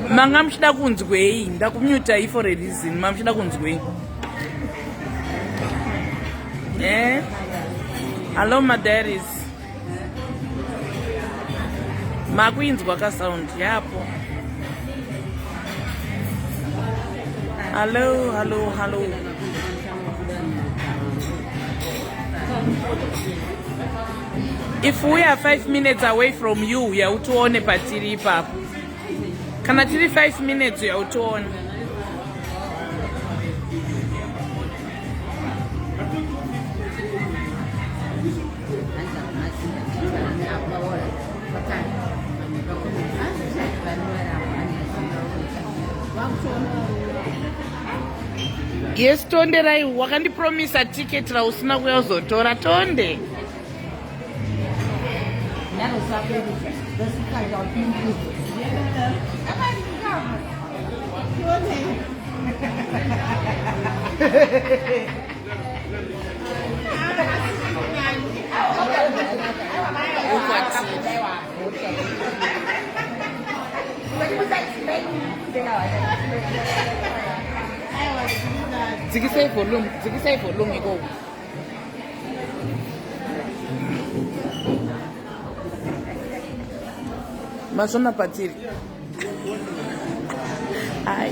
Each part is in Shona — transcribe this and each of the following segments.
Manga mshida kunzwei ndakumyuta for a reason mamshida kunzwei hello madaris makuinzwa ka sound yapo hello if we are 5 minutes away from you yautuone patiri ipapo kana tiri 5 minutes yautuone yes tonde rai wakandipromisa ticket rausina kuya uzotora tonde Dzikisei volume iko. Masona patiri. Ai.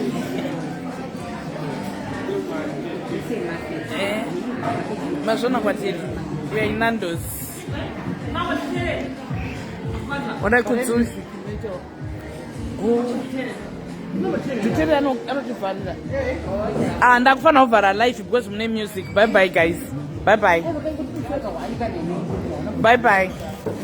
Masona patiri. We are in Nando's. What I could do. Tutere anotifanira. Ndakufana kuvhara live because mune music. Bye bye guys. Bye bye. Bye bye.